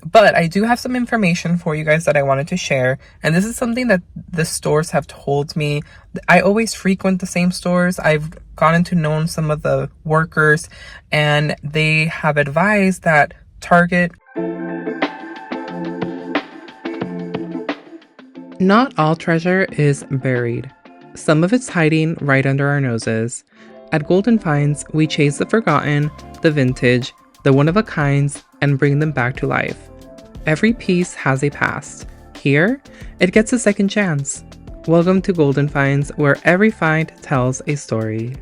But I do have some information for you guys that I wanted to share. And this is something that the stores have told me. I always frequent the same stores. I've gotten to know some of the workers, and they have advised that Target... Not all treasure is buried. Some of it's hiding right under our noses. At Golden Finds, we chase the forgotten, the vintage, the one-of-a-kinds, and bring them back to life. Every piece has a past. Here, it gets a second chance. Welcome to Golden Finds, where every find tells a story.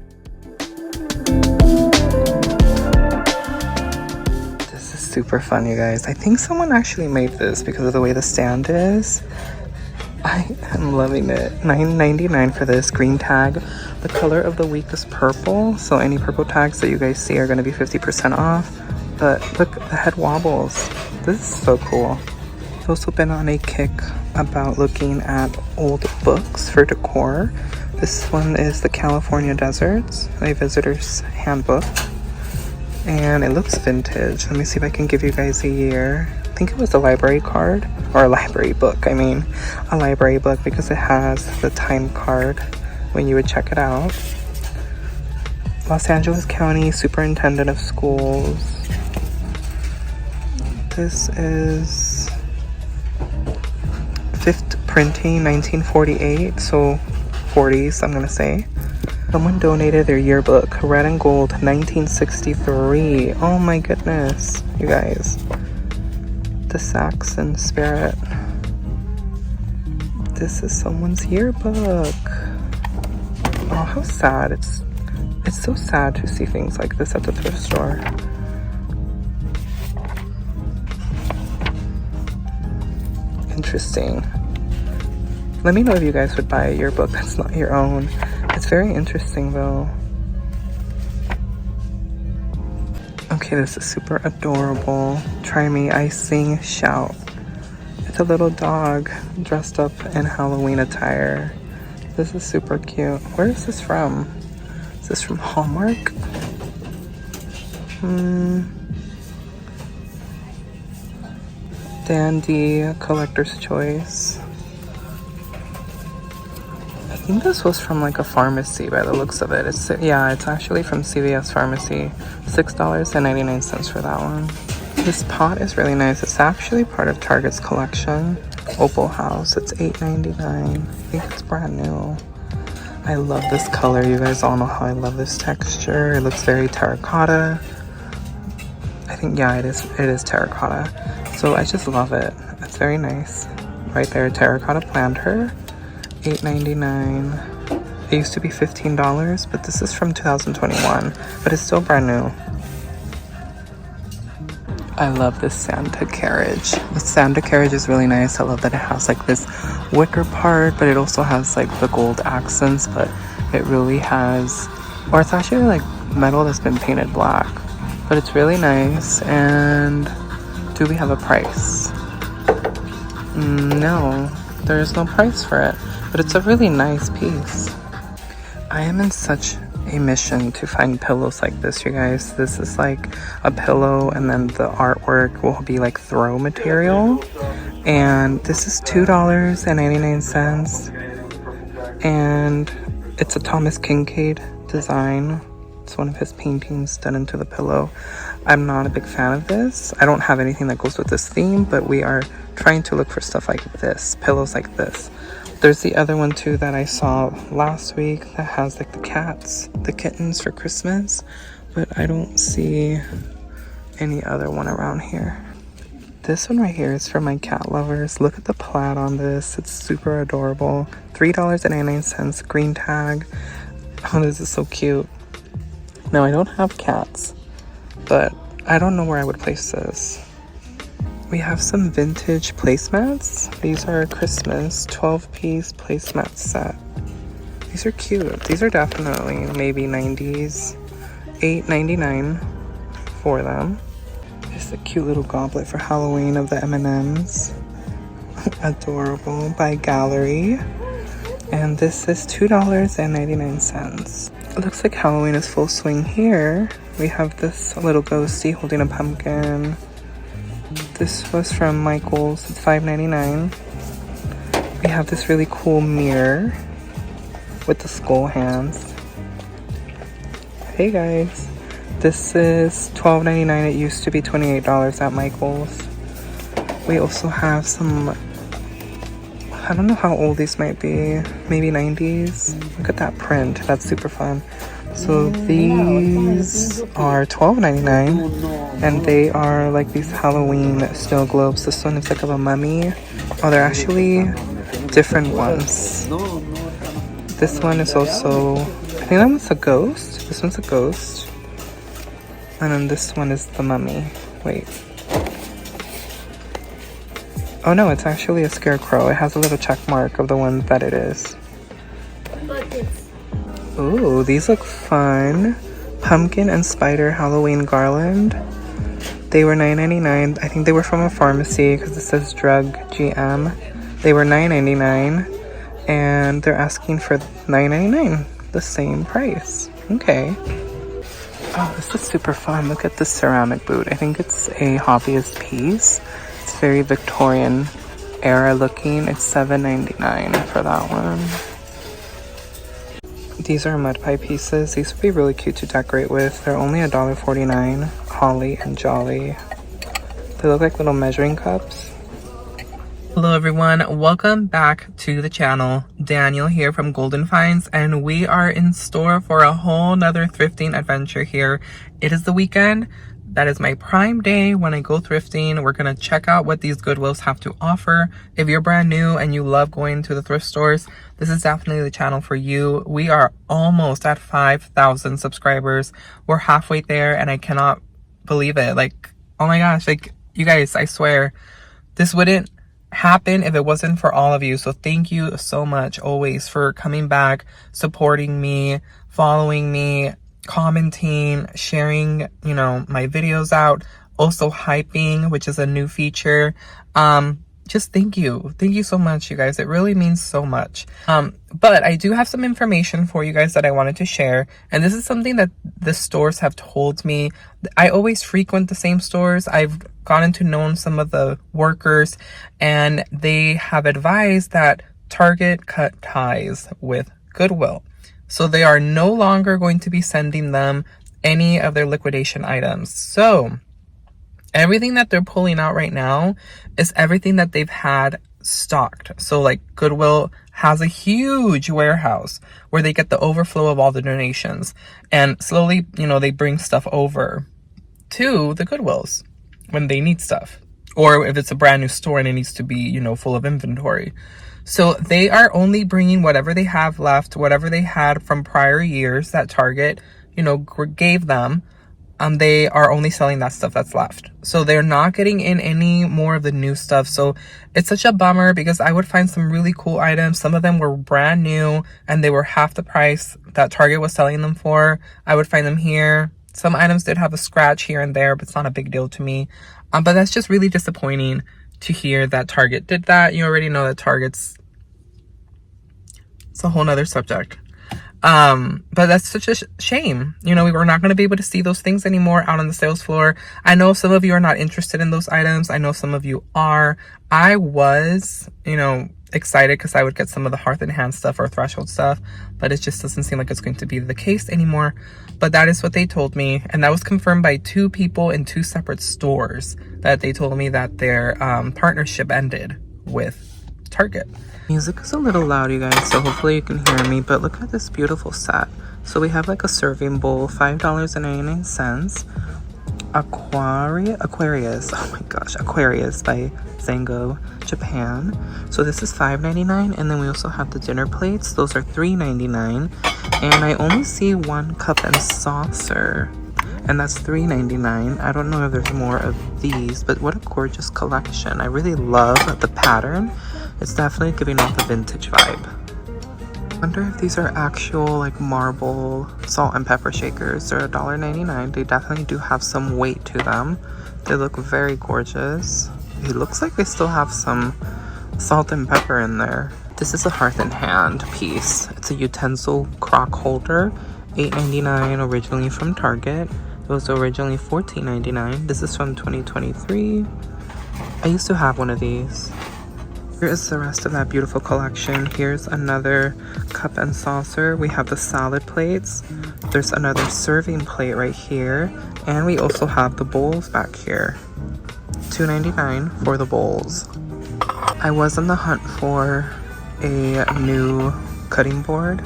This is super fun, you guys. I think someone actually made this because of the way the stand is. I am loving it. $9.99 for this green tag. The color of the week is purple, so any purple tags that you guys see are going to be 50% off. But look, the head wobbles. This is so cool. I've also been on a kick about looking at old books for decor. This one is the California Deserts, a visitor's handbook. And it looks vintage. Let me see if I can give you guys a year. I think it was a library card, or a library book. I mean, a library book, because it has the time card when you would check it out. Los Angeles County Superintendent of Schools. This is 5th printing, 1948, so 40s, I'm gonna say. Someone donated their yearbook, red and gold, 1963. Oh my goodness, you guys. The Saxon spirit. This is someone's yearbook. Oh, how sad. It's so sad to see things like this at the thrift store. Interesting. Let me know if you guys would buy a yearbook that's not your own. It's very interesting though. Okay, this is super adorable. Try me, I sing, shout. It's a little dog dressed up in Halloween attire. This is super cute. Where is this from? Is this from Hallmark? Dandy Collector's Choice. I think this was from like a pharmacy by the looks of it. It's actually from CVS Pharmacy. $6.99 for that one. This pot is really nice. It's actually part of Target's collection. Opal House. It's $8.99. I think it's brand new. I love this color. You guys all know how I love this texture. It looks very terracotta. I think, yeah, it is terracotta. So I just love it. It's very nice. Right there, terracotta planter. $8.99. It used to be $15, but this is from 2021, but it's still brand new. I love this Santa carriage. The Santa carriage is really nice. I love that it has like this wicker part, but it also has like the gold accents, but it really has, or it's actually like metal that's been painted black, but it's really nice. And do we have a price? No, there is no price for it. But it's a really nice piece. I am in such a mission to find pillows like this, you guys. This is like a pillow, and then the artwork will be like throw material. And this is $2.99. And it's a Thomas Kincaid design. It's one of his paintings done into the pillow. I'm not a big fan of this. I don't have anything that goes with this theme, but we are trying to look for stuff like this, pillows like this. There's the other one too that I saw last week that has like the kittens for Christmas, but I don't see any other one around here. This one right here is for my cat lovers. Look at the plaid on this. It's super adorable. $3.99, green tag. Oh, this is so cute. Now, I don't have cats, but I don't know where I would place this. We have some vintage placemats. These are Christmas 12-piece placemat set. These are cute. These are definitely maybe 90s. $8.99 for them. Just a cute little goblet for Halloween of the M&Ms. Adorable, by Gallery. And this is $2.99. It looks like Halloween is full swing here. We have this little ghostie holding a pumpkin. This was from Michael's. It's $5.99. We have this really cool mirror with the skull hands. Hey guys, this is $12.99. It used to be $28 at Michael's. We also have some, I don't know how old these might be, maybe 90s. Look at that print, that's super fun. So these are $12.99, and they are like these Halloween snow globes. This one is like of a mummy. Oh, they're actually different ones. This one is also, I think that one's a ghost. This one's a ghost. And then this one is the mummy. Wait. Oh no, it's actually a scarecrow. It has a little check mark of the one that it is. Ooh, these look fun. Pumpkin and spider Halloween garland. They were $9.99. I think they were from a pharmacy because it says drug GM. They were $9.99, and they're asking for $9.99, the same price. Okay. Oh, this is super fun. Look at this ceramic boot. I think it's a hobbyist piece. It's very Victorian era looking. It's $7.99 for that one. These are mud pie pieces. These would be really cute to decorate with. They're only $1.49. Holly and Jolly. They look like little measuring cups. Hello everyone, welcome back to the channel. Daniel here from Golden Finds, and we are in store for a whole nother thrifting adventure here. It is the weekend. That is my prime day when I go thrifting. We're gonna check out what these Goodwills have to offer. If you're brand new and you love going to the thrift stores, this is definitely the channel for you. We are almost at 5,000 subscribers. We're halfway there, and I cannot believe it. Like, oh my gosh, like, you guys, I swear, this wouldn't happen if it wasn't for all of you. So thank you so much always for coming back, supporting me, following me, commenting, sharing, you know, my videos out, also hyping, which is a new feature. Just thank you so much, you guys. It really means so much. But I do have some information for you guys that I wanted to share, and this is something that the stores have told me. I always frequent the same stores. I've gotten to know some of the workers, and they have advised that Target cut ties with Goodwill. So they are no longer going to be sending them any of their liquidation items. So everything that they're pulling out right now is everything that they've had stocked. So like Goodwill has a huge warehouse where they get the overflow of all the donations. And slowly, you know, they bring stuff over to the Goodwills when they need stuff. Or if it's a brand new store and it needs to be, you know, full of inventory. So they are only bringing whatever they have left, whatever they had from prior years that Target, you know, gave them. They are only selling that stuff that's left. So they're not getting in any more of the new stuff. So it's such a bummer because I would find some really cool items. Some of them were brand new and they were half the price that Target was selling them for. I would find them here. Some items did have a scratch here and there, but it's not a big deal to me. But that's just really disappointing to hear that Target did that. You already know that Target's, it's a whole nother subject. But that's such a shame. You know, we were not going to be able to see those things anymore out on the sales floor. I know some of you are not interested in those items. I know some of you are. I was, you know, excited because I would get some of the Hearth and Hand stuff or Threshold stuff, but it just doesn't seem like it's going to be the case anymore. But that is what they told me, and that was confirmed by 2 people in 2 separate stores, that they told me that their partnership ended with Target. Music is a little loud, you guys, so hopefully you can hear me, but look at this beautiful set. So we have like a serving bowl, $5.99. Aquarius, oh my gosh, Aquarius by Zango, Japan. So this is $5.99, and then we also have the dinner plates. Those are $3.99, and I only see 1 cup and saucer, and that's $3.99. I don't know if there's more of these, but what a gorgeous collection. I really love the pattern. It's definitely giving off a vintage vibe. I wonder if these are actual like marble salt and pepper shakers. They're $1.99. They definitely do have some weight to them. They look very gorgeous. It looks like they still have some salt and pepper in there. This is a Hearth and Hand piece. It's a utensil crock holder. $8.99 originally from Target. It was originally $14.99. This is from 2023. I used to have one of these. Here is the rest of that beautiful collection. Here's another cup and saucer. We have the salad plates. There's another serving plate right here. And we also have the bowls back here. $2.99 for the bowls. I was on the hunt for a new cutting board.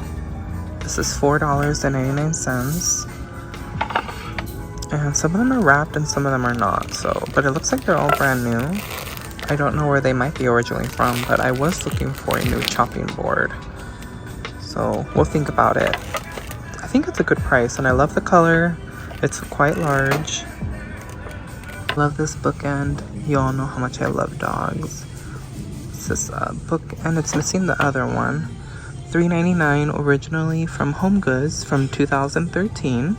This is $4.99. And some of them are wrapped and some of them are not. But it looks like they're all brand new. I don't know where they might be originally from, but I was looking for a new chopping board. So we'll think about it. I think it's a good price and I love the color. It's quite large. Love this bookend. You all know how much I love dogs. It's this book, and it's missing the other one. $3.99 originally from Home Goods from 2013.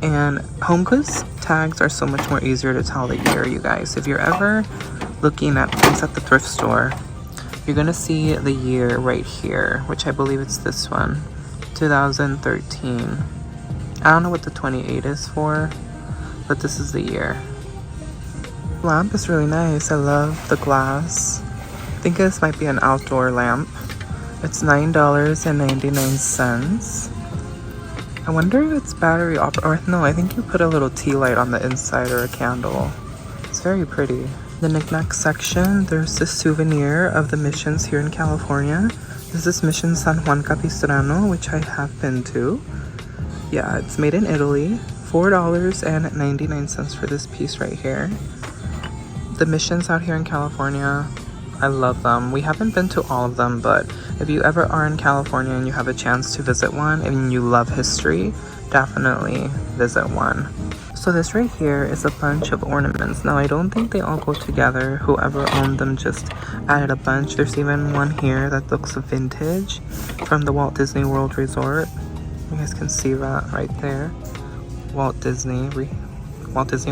And Home Goods tags are so much more easier to tell the year, you guys. If you're ever looking at things at the thrift store, you're gonna see the year right here, which I believe it's this one, 2013. I don't know what the 28 is for, but this is the year. Lamp is really nice. I love the glass. I think this might be an outdoor lamp. It's $9.99. I wonder if it's battery operated, or no, I think you put a little tea light on the inside or a candle. It's very pretty. The knickknack section, there's this souvenir of the missions here in California. This is Mission San Juan Capistrano, which I have been to. Yeah, it's made in Italy. $4.99 for this piece right here. The missions out here in California, I love them. We haven't been to all of them, but if you ever are in California and you have a chance to visit one and you love history, definitely visit one. So this right here is a bunch of ornaments. Now I don't think they all go together. Whoever owned them just added a bunch. There's even one here that looks vintage from the Walt Disney World Resort. You guys can see that right there. Walt Disney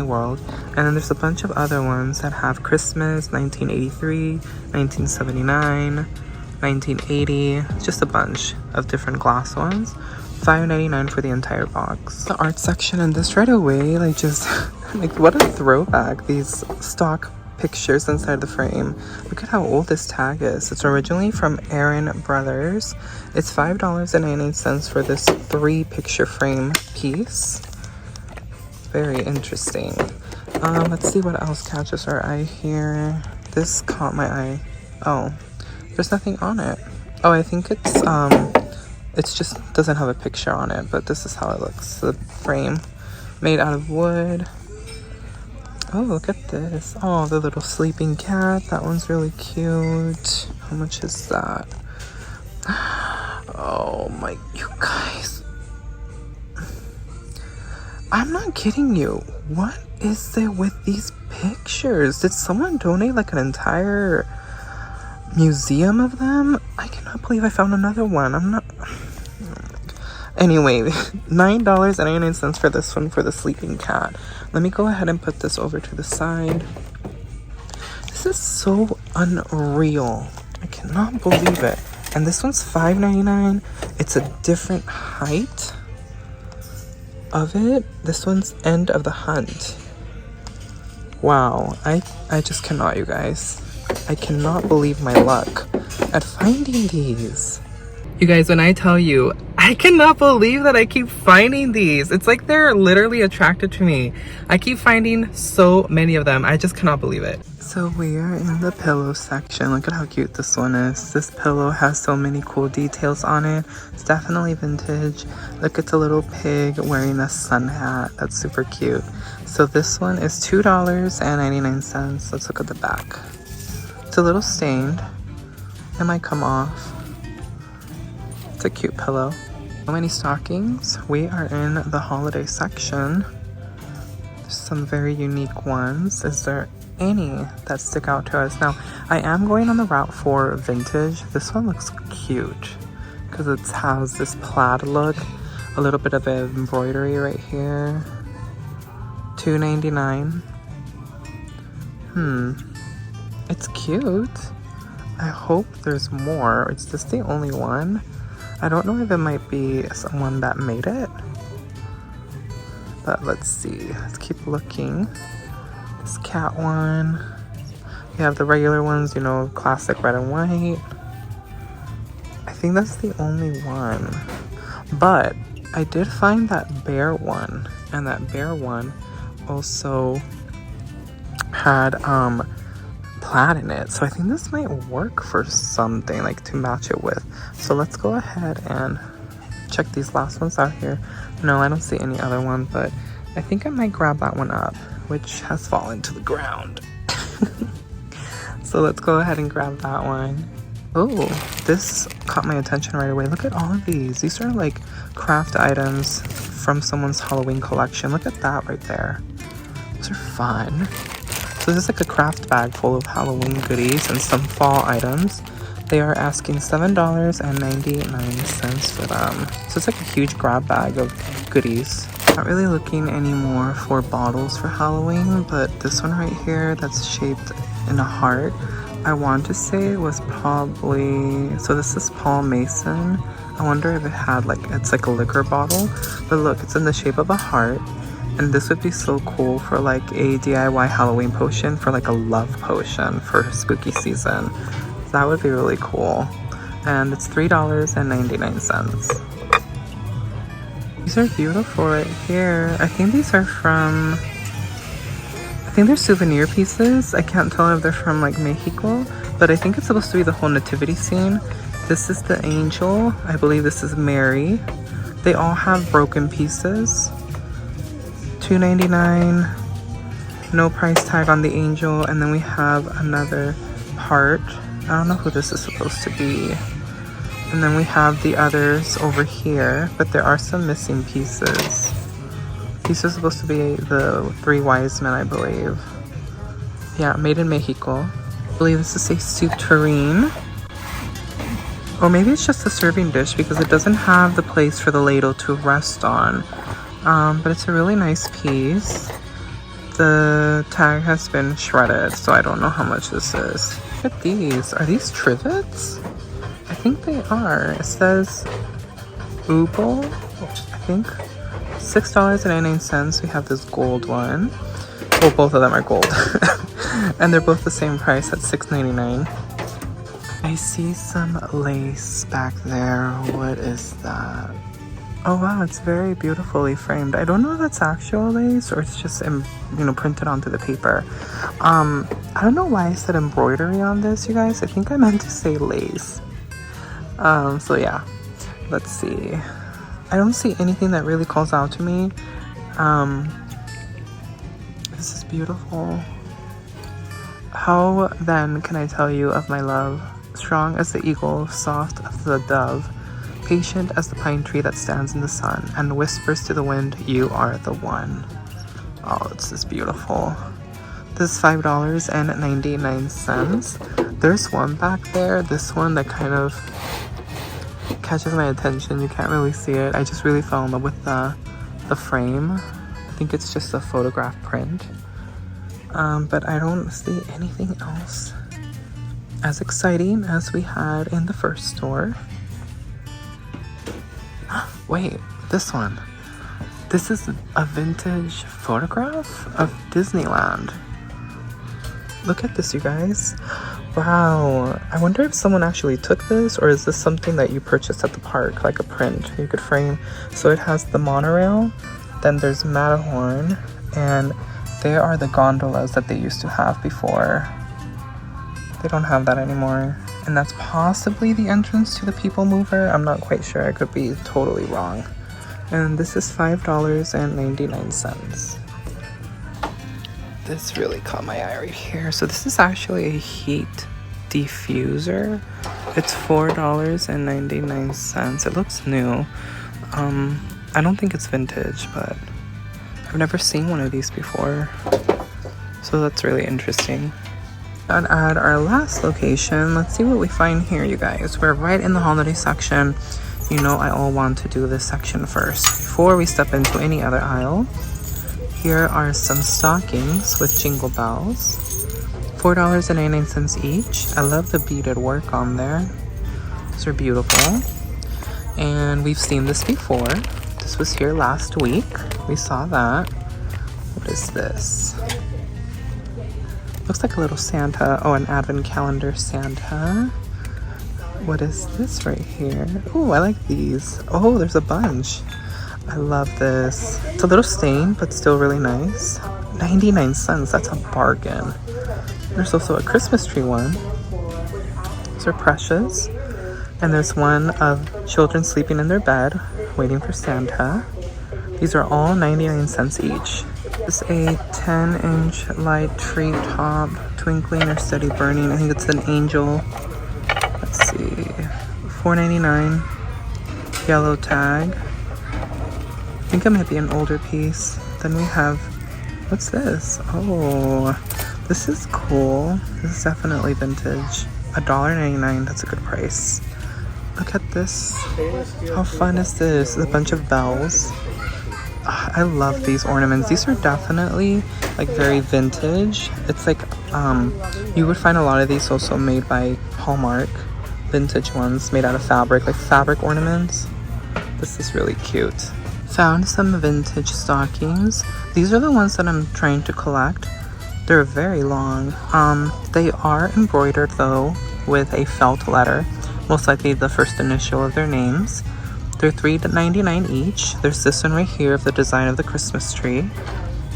World. And then there's a bunch of other ones that have Christmas, 1983, 1979, 1980. Just a bunch of different glass ones. $5.99 for the entire box. The art section, and this right away, like, just like, what a throwback. These stock pictures inside the frame. Look at how old this tag is. It's originally from Aaron Brothers. It's $5.99 for this 3-picture frame piece. Very interesting. Let's see what else catches our eye here. This caught my eye. Oh, there's nothing on it. Oh, I think it's just doesn't have a picture on it, but this is how it looks. The frame made out of wood. Oh, look at this. Oh, the little sleeping cat. That one's really cute. How much is that? Oh my, you guys. I'm not kidding you. What is there with these pictures? Did someone donate like an entire museum of them? I cannot believe I found another one. I'm not... Anyway, $9.99 for this one for the sleeping cat. Let me go ahead and put this over to the side. This is so unreal. I cannot believe it. And this one's $5.99. It's a different height of it. This one's End of the Hunt. Wow, I just cannot, you guys. I cannot believe my luck at finding these. You guys, when I tell you, I cannot believe that I keep finding these. It's like they're literally attracted to me. I keep finding so many of them. I just cannot believe it. So we are in the pillow section. Look at how cute this one is. This pillow has so many cool details on it. It's definitely vintage. Look, it's a little pig wearing a sun hat. That's super cute. So this one is $2.99. Let's look at the back. It's a little stained. It might come off. It's a cute pillow. So many stockings. We are in the holiday section. There's some very unique ones. Is there any that stick out to us? Now, I am going on the route for vintage. This one looks cute because it has this plaid look. A little bit of embroidery right here. $2.99. It's cute. I hope there's more. Is this the only one? I don't know if it might be someone that made it. But let's see. Let's keep looking. This cat one. We have the regular ones, you know, classic red and white. I think that's the only one. But I did find that bear one, and that bear one also had plaid in it. So I think this might work for something, like to match it with. So let's go ahead and check these last ones out here. No, I don't see any other one, but I think I might grab that one up, which has fallen to the ground. So let's go ahead and grab that one. Oh, this caught my attention right away. Look at all of these. These are like craft items from someone's Halloween collection. Look at that right there. Those are fun. So this is like a craft bag full of Halloween goodies and some fall items. They are asking $7.99 for them. So it's like a huge grab bag of goodies. Not really looking anymore for bottles for Halloween, but this one right here that's shaped in a heart, I want to say it was probably, so this is Paul Mason. I wonder if it had like, it's like a liquor bottle, but look, it's in the shape of a heart. And this would be so cool for like a DIY Halloween potion, for like a love potion for spooky season. So that would be really cool. And it's $3.99. These are beautiful right here. I think these are from, I think they're souvenir pieces. I can't tell if they're from like Mexico, but I think it's supposed to be the whole nativity scene. This is the angel. I believe this is Mary. They all have broken pieces. $2.99. No price tag on the angel. And then we have another heart. I don't know who this is supposed to be. And then we have the others over here, but there are some missing pieces. These are supposed to be the 3 wise men, I believe. Yeah, made in Mexico. I believe this is a soup tureen. Or maybe it's just a serving dish because it doesn't have the place for the ladle to rest on. But it's a really nice piece. The tag has been shredded, so I don't know how much this is. Look at these. Are these trivets? I think they are. It says Ubel, I think. $6.99. We have this gold one. Well, both of them are gold. And they're both the same price at $6.99. I see some lace back there. What is that? Oh wow, it's very beautifully framed. I don't know if that's actual lace or it's just, you know, printed onto the paper. I don't know why I said embroidery on this, you guys. I think I meant to say lace. So yeah, let's see. I don't see anything that really calls out to me. This is beautiful. How then can I tell you of my love? Strong as the eagle, soft as the dove, patient as the pine tree that stands in the sun and whispers to the wind, you are the one. Oh, this is beautiful. This is $5.99. There's one back there, this one that kind of catches my attention. You can't really see it. I just really fell in love with the frame. I think it's just a photograph print. But I don't see anything else as exciting as we had in the first store. Wait, this one. This is a vintage photograph of Disneyland. Look at this, you guys. Wow. I wonder if someone actually took this, or is this something that you purchased at the park, like a print you could frame? So it has the monorail, then there's Matterhorn, and there are the gondolas that they used to have before. They don't have that anymore. And that's possibly the entrance to the People Mover. I'm not quite sure. I could be totally wrong. And this is $5.99. This really caught my eye right here. So this is actually a heat diffuser. It's $4.99. It looks new. I don't think it's vintage, but I've never seen one of these before. So that's really interesting. And at our last location, let's see what we find here, you guys. We're right in the holiday section. You know I all want to do this section first before we step into any other aisle. Here are some stockings with jingle bells. $4.99 each. I love the beaded work on there. These are beautiful. And we've seen this before. This was here last week. We saw that. What is this? Looks like a little Santa. Oh, an advent calendar Santa. What is this right here? Oh, I like these. Oh, there's a bunch. I love this. It's a little stained, but still really nice. 99 cents, that's a bargain. There's also a Christmas tree one. These are precious. And there's one of children sleeping in their bed, waiting for Santa. These are all 99 cents each. This is a 10-inch light tree top, twinkling or steady burning. I think it's an angel. Let's see, $4.99. Yellow tag. I think it might be an older piece. Then we have, what's this? Oh, this is cool. This is definitely vintage. $1.99, that's a good price. Look at this. How fun is this? A bunch of bells. I love these ornaments. These are definitely like very vintage. It's like you would find a lot of these also made by Hallmark, vintage ones made out of fabric, like fabric ornaments. This is really cute. Found some vintage stockings. These are the ones that I'm trying to collect. They're very long. They are embroidered though with a felt letter, most likely the first initial of their names. They're $3.99 each. There's this one right here of the design of the Christmas tree.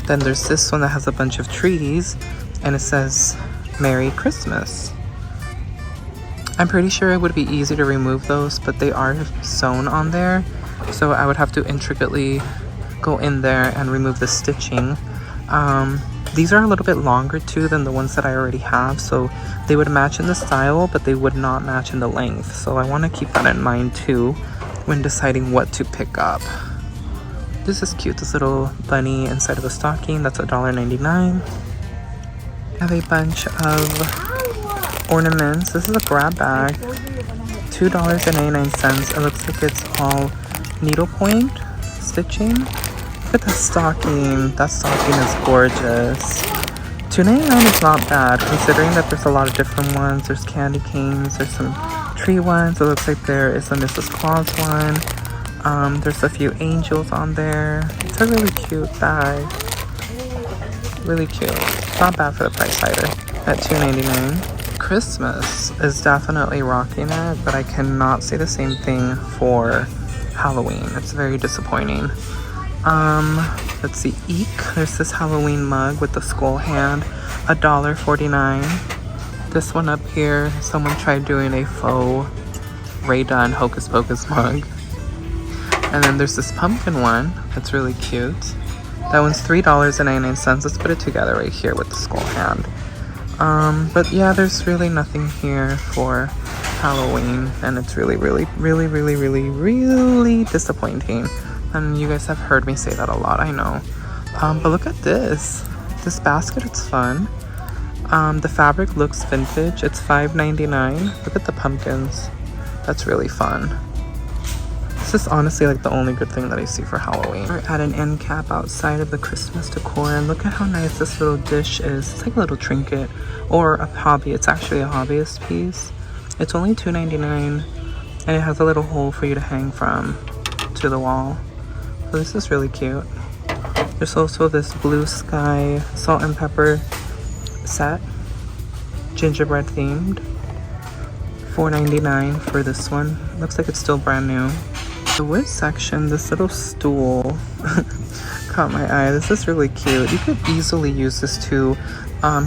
Then there's this one that has a bunch of trees and it says Merry Christmas. I'm pretty sure it would be easy to remove those, but they are sewn on there, so I would have to intricately go in there and remove the stitching. These are a little bit longer too than the ones that I already have, so they would match in the style, but they would not match in the length. So I want to keep that in mind too when deciding what to pick up. This is cute, this little bunny inside of a stocking. That's $1.99. I have a bunch of ornaments. This is a grab bag, $2.99. It looks like it's all needlepoint stitching. Look at the stocking. That stocking is gorgeous. $2.99 is not bad considering that there's a lot of different ones. There's candy canes, there's some tree ones. It looks like there is a Mrs. Claus one. There's a few angels on there. It's a really cute bag. Really cute. Not bad for the price either at $2.99. Christmas is definitely rocking it, but I cannot say the same thing for Halloween. It's very disappointing. Let's see, eek. There's this Halloween mug with the skull hand, $1.49. This one up here, someone tried doing a faux Ray Dunn Hocus Pocus mug. And then there's this pumpkin one that's really cute. That one's $3.99. Let's put it together right here with the skull hand. But yeah, there's really nothing here for Halloween, and it's really disappointing. And you guys have heard me say that a lot, I know. But look at this. This basket, it's fun. The fabric looks vintage. It's $5.99. Look at the pumpkins. That's really fun. This is honestly like the only good thing that I see for Halloween. We're at an end cap outside of the Christmas decor, and look at how nice this little dish is. It's like a little trinket or a hobby. It's actually a hobbyist piece. It's only $2.99, and it has a little hole for you to hang from to the wall. So this is really cute. There's also this blue sky salt and pepper set, gingerbread themed. $4.99 for this one. Looks like it's still brand new. The wood section, this little stool caught my eye. This is really cute. You could easily use this to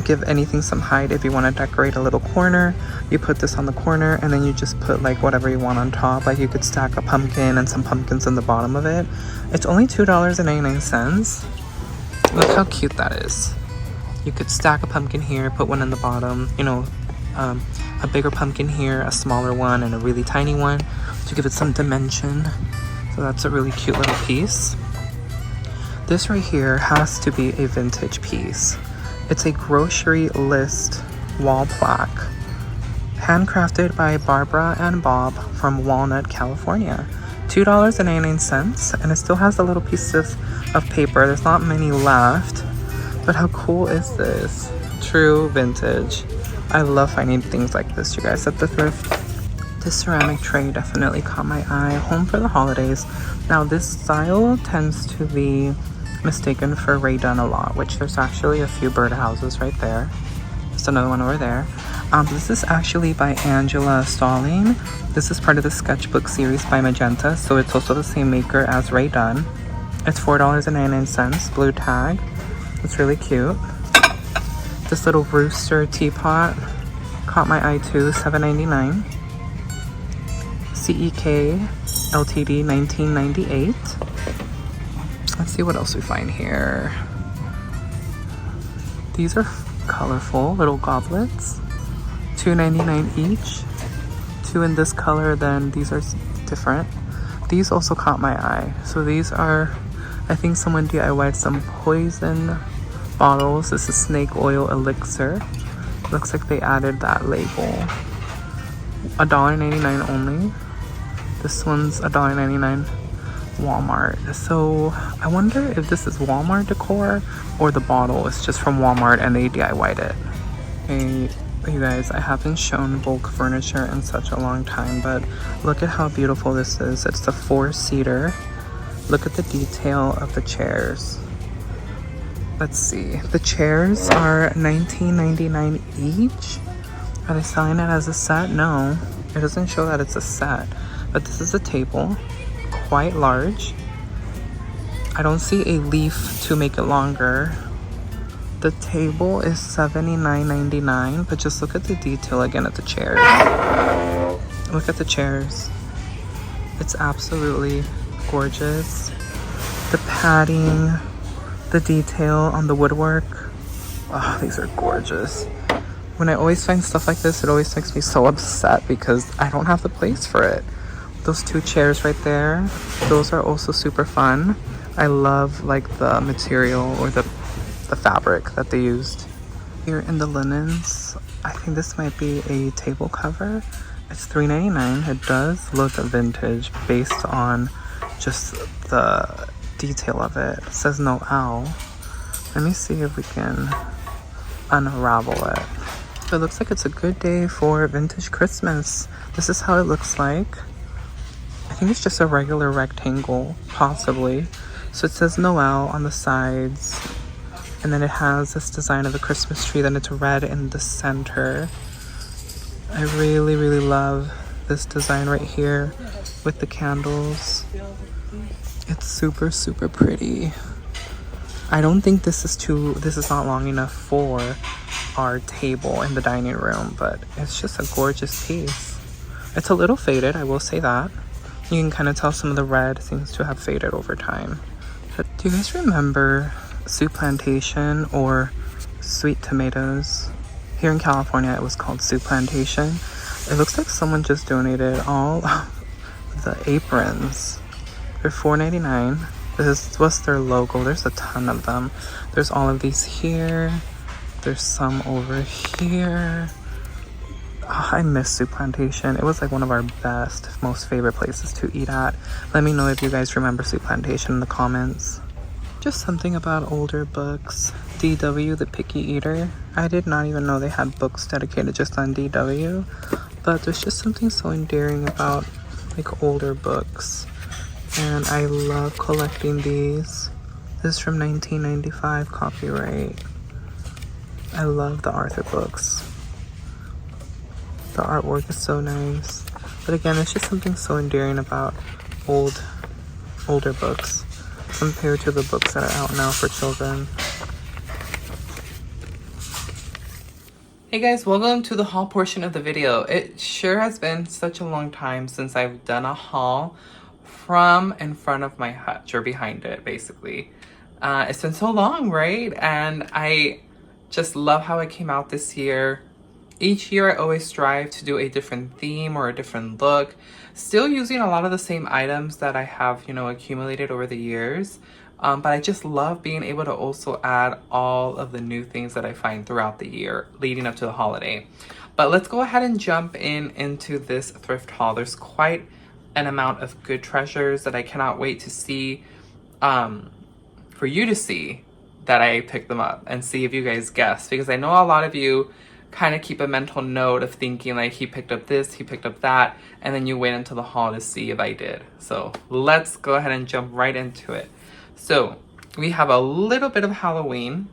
give anything some height. If you want to decorate a little corner, you put this on the corner and then you just put like whatever you want on top. Like you could stack a pumpkin and some pumpkins in the bottom of it. It's only $2.99. Look how cute that is. You could stack a pumpkin here, put one in the bottom, you know, a bigger pumpkin here, a smaller one, and a really tiny one to give it some dimension. So that's a really cute little piece. This right here has to be a vintage piece. It's a grocery list wall plaque, handcrafted by Barbara and Bob from Walnut, California. $2.99, and it still has the little pieces of paper. There's not many left, but how cool is this? True vintage. I love finding things like this, you guys, at the thrift. This ceramic tray definitely caught my eye. Home for the holidays. Now this style tends to be mistaken for Ray Dunn a lot, which there's actually a few birdhouses right there. just another one over there. This is actually by Angela Stalling. This is part of the sketchbook series by Magenta, so it's also the same maker as Ray Dunn. It's $4.99, blue tag. It's really cute. This little rooster teapot caught my eye too, $7.99. CEK LTD 1998. Let's see what else we find here. These are colorful little goblets, $2.99 each. Two in this color, then these are different. These also caught my eye. So these are, I think someone DIY'd some poison bottles. This is snake oil elixir. Looks like they added that label. $1.99 only. This one's $1.99 Walmart. So I wonder if this is Walmart decor or the bottle is just from Walmart and they DIY'd it. Hey, you guys, I haven't shown bulk furniture in such a long time, but look at how beautiful this is. It's the 4-seater. Look at the detail of the chairs. Let's see. The chairs are $19.99 each. Are they selling it as a set? No, it doesn't show that it's a set. But this is a table, quite large. I don't see a leaf to make it longer. The table is $79.99, but just look at the detail again at the chairs. Look at the chairs. It's absolutely gorgeous. The padding, the detail on the woodwork. Oh, these are gorgeous. When I always find stuff like this, it always makes me so upset because I don't have the place for it. Those two chairs right there, those are also super fun. I love like the material or the fabric that they used. Here in the linens, I think this might be a table cover. It's $3.99. It does look vintage based on just the detail of it. It says no owl. Let me see if we can unravel it. So it looks like it's a good day for vintage Christmas. This is how it looks like. I think it's just a regular rectangle, possibly. So it says Noel on the sides. And then it has this design of the Christmas tree. Then it's red in the center. I really, really love this design right here with the candles. It's super, super pretty. I don't think this is not long enough for our table in the dining room, but it's just a gorgeous piece. It's a little faded, I will say that. You can kind of tell some of the red seems to have faded over time. But do you guys remember Soup Plantation or Sweet Tomatoes? Here in California, it was called Soup Plantation. It looks like someone just donated all of the aprons. They're $4.99. This was their logo. There's a ton of them. There's all of these here. There's some over here. Oh, I miss Soup Plantation. It was like one of our best, most favorite places to eat at. Let me know if you guys remember Soup Plantation in the comments. Just something about older books. DW, The Picky Eater. I did not even know they had books dedicated just on DW. But there's just something so endearing about like older books. And I love collecting these. This is from 1995, copyright. I love the Arthur books. The artwork is so nice. But again, it's just something so endearing about older books compared to the books that are out now for children. Hey guys, welcome to the haul portion of the video. It sure has been such a long time since I've done a haul from in front of my hutch, or behind it basically. It's been so long, right? And I just love how it came out this year. Each year I always strive to do a different theme or a different look, still using a lot of the same items that I have, you know, accumulated over the years. But I just love being able to also add all of the new things that I find throughout the year leading up to the holiday. But let's go ahead and jump into this thrift haul. There's quite an amount of good treasures that I cannot wait to see, for you to see that I picked them up and see if you guys guess, because I know a lot of you kind of keep a mental note of thinking like he picked up this, he picked up that, and then you wait until the haul to see if I did. So let's go ahead and jump right into it. So we have a little bit of Halloween,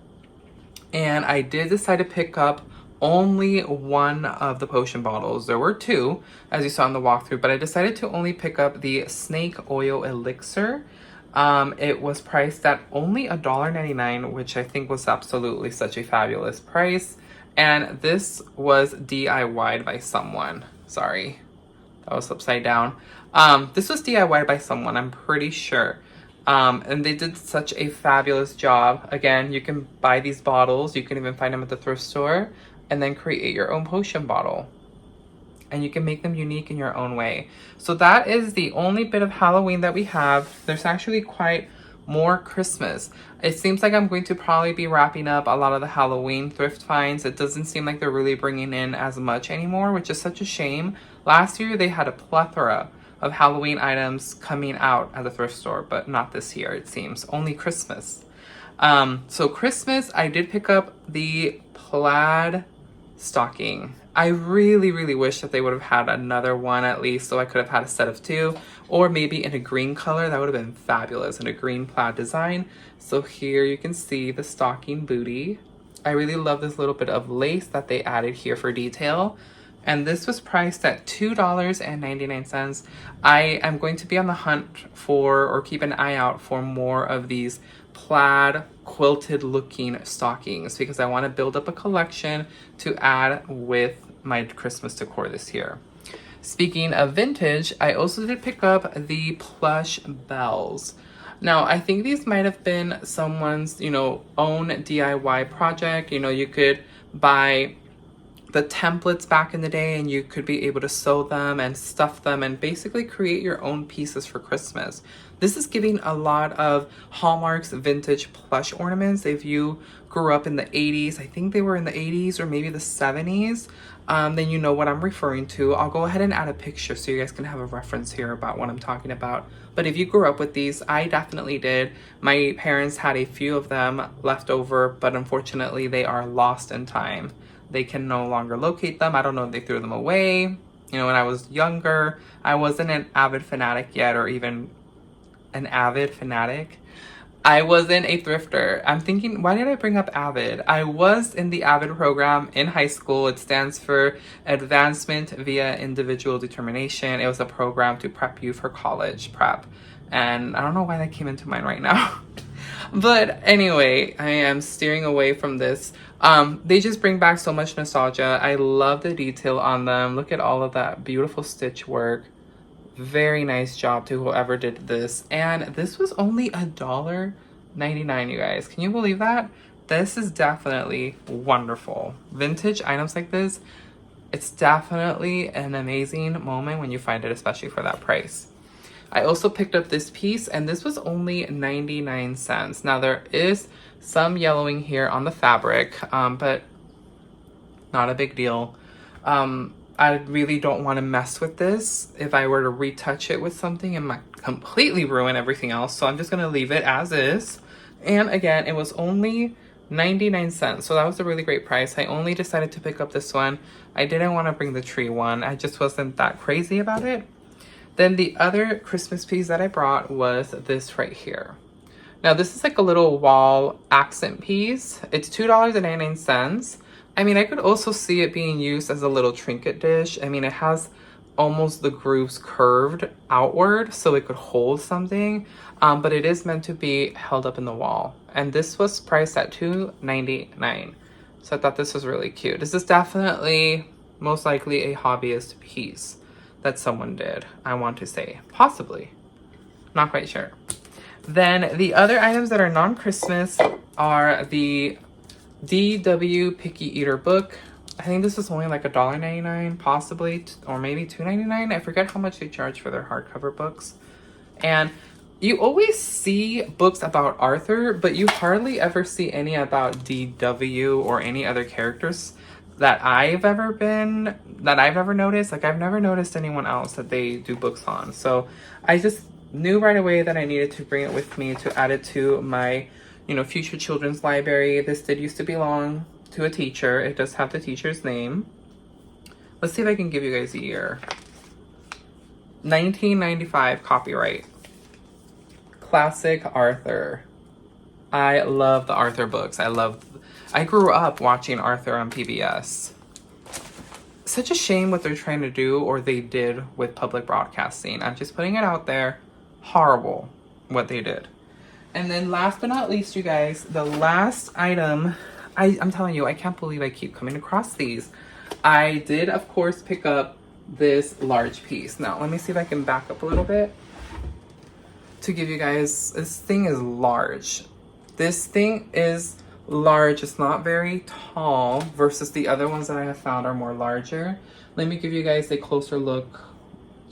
and I did decide to pick up only one of the potion bottles. There were two, as you saw in the walkthrough, but I decided to only pick up the snake oil elixir. It was priced at only $1.99, which I think was absolutely such a fabulous price. And this was DIY'd by someone. Sorry, that was upside down. This was DIY'd by someone, I'm pretty sure. And they did such a fabulous job. Again, you can buy these bottles. You can even find them at the thrift store and then create your own potion bottle. And you can make them unique in your own way. So that is the only bit of Halloween that we have. There's actually quite more Christmas. It seems like I'm going to probably be wrapping up a lot of the Halloween thrift finds. It doesn't seem like they're really bringing in as much anymore, which is such a shame. Last year, they had a plethora of Halloween items coming out at the thrift store, but not this year, it seems. Only Christmas. So Christmas, I did pick up the plaid stocking. I really, really wish that they would have had another one at least, so I could have had a set of two, or maybe in a green color. That would have been fabulous, in a green plaid design. So here you can see the stocking booty. I really love this little bit of lace that they added here for detail. And this was priced at $2.99. I am going to be on the hunt for, or keep an eye out for, more of these plaid quilted looking stockings, because I want to build up a collection to add with my Christmas decor this year. Speaking of vintage, I also did pick up the plush bells. Now, I think these might have been someone's, own DIY project. You could buy the templates back in the day and you could be able to sew them and stuff them and basically create your own pieces for Christmas. This is giving a lot of Hallmark's vintage plush ornaments. If you grew up in the 80s, I think they were in the 80s or maybe the 70s, then you know what I'm referring to. I'll go ahead and add a picture so you guys can have a reference here about what I'm talking about. But if you grew up with these, I definitely did. My parents had a few of them left over, but unfortunately they are lost in time. They can no longer locate them. I don't know if they threw them away. When I was younger, I wasn't an avid fanatic yet, or even an avid fanatic. I wasn't a thrifter. I'm thinking, why did I bring up avid? I was in the avid program in high school. It stands for Advancement via Individual Determination. It was a program to prep you for college prep. And I don't know why that came into mind right now. But anyway, I am steering away from this. They just bring back so much nostalgia. I love the detail on them. Look at all of that beautiful stitch work. Very nice job to whoever did this. And this was only $1.99, you guys. Can you believe that? This is definitely wonderful. Vintage items like this, it's definitely an amazing moment when you find it, especially for that price. I also picked up this piece, and this was only 99 cents. Now, there is some yellowing here on the fabric, but not a big deal. I really don't want to mess with this. If I were to retouch it with something, it might completely ruin everything else. So I'm just going to leave it as is. And again, it was only 99 cents. So that was a really great price. I only decided to pick up this one. I didn't want to bring the tree one. I just wasn't that crazy about it. Then the other Christmas piece that I brought was this right here. Now this is like a little wall accent piece. It's $2.99. I mean, I could also see it being used as a little trinket dish. I mean, it has almost the grooves curved outward so it could hold something, but it is meant to be held up in the wall. And this was priced at $2.99. So I thought this was really cute. This is definitely most likely a hobbyist piece that someone did, I want to say. Possibly. Not quite sure. Then the other items that are non-Christmas are the DW Picky Eater book. I think this was only like $1.99 possibly, or maybe $2.99. I forget how much they charge for their hardcover books. And you always see books about Arthur, but you hardly ever see any about DW or any other characters that I've ever noticed. Like, I've never noticed anyone else that they do books on. So I just knew right away that I needed to bring it with me to add it to my, future children's library. This did used to belong to a teacher. It does have the teacher's name. Let's see if I can give you guys a year. 1995 copyright. Classic Arthur. I love the Arthur books. I grew up watching Arthur on PBS. such a shame what they're trying to do, or they did, with public broadcasting. I'm just putting it out there. Horrible what they did. And then last but not least, you guys, the last item, I'm telling you, I can't believe I keep coming across these. I did, of course, pick up this large piece. Now, let me see if I can back up a little bit to give you guys, this thing is large. This thing is large. It's not very tall versus the other ones that I have found are more larger. Let me give you guys a closer look.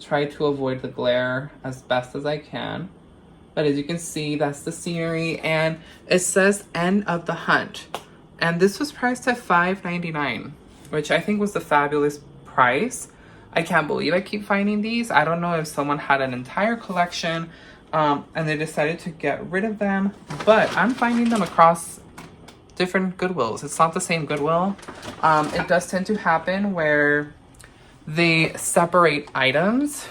Try to avoid the glare as best as I can. But as you can see, that's the scenery, and it says end of the hunt. And this was priced at $5.99, which I think was a fabulous price. I can't believe I keep finding these. I don't know if someone had an entire collection and they decided to get rid of them, but I'm finding them across different Goodwills. It's not the same Goodwill. It does tend to happen where they separate items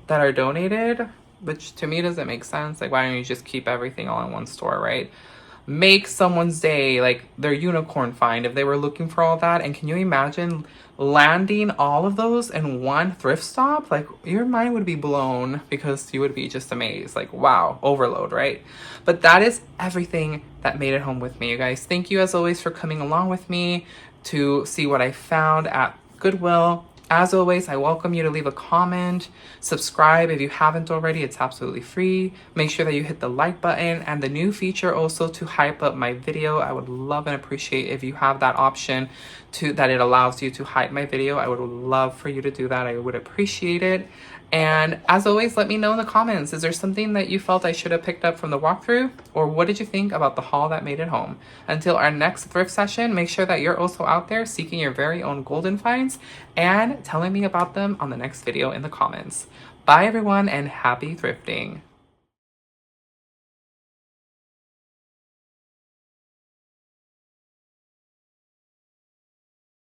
that are donated, which to me doesn't make sense. Like, why don't you just keep everything all in one store, right? Make someone's day, like their unicorn find, if they were looking for all that. And can you imagine landing all of those in one thrift stop? Like, your mind would be blown, because you would be just amazed. Like, wow, overload, right? But that is everything that made it home with me, you guys. Thank you as always for coming along with me to see what I found at Goodwill. As always, I welcome you to leave a comment, subscribe if you haven't already, it's absolutely free. Make sure that you hit the like button, and the new feature also to hype up my video. I would love and appreciate if you have that option that it allows you to hype my video. I would love for you to do that. I would appreciate it. And as always, let me know in the comments, is there something that you felt I should have picked up from the walkthrough? Or what did you think about the haul that made it home? Until our next thrift session, make sure that you're also out there seeking your very own golden finds and telling me about them on the next video in the comments. Bye everyone, and happy thrifting.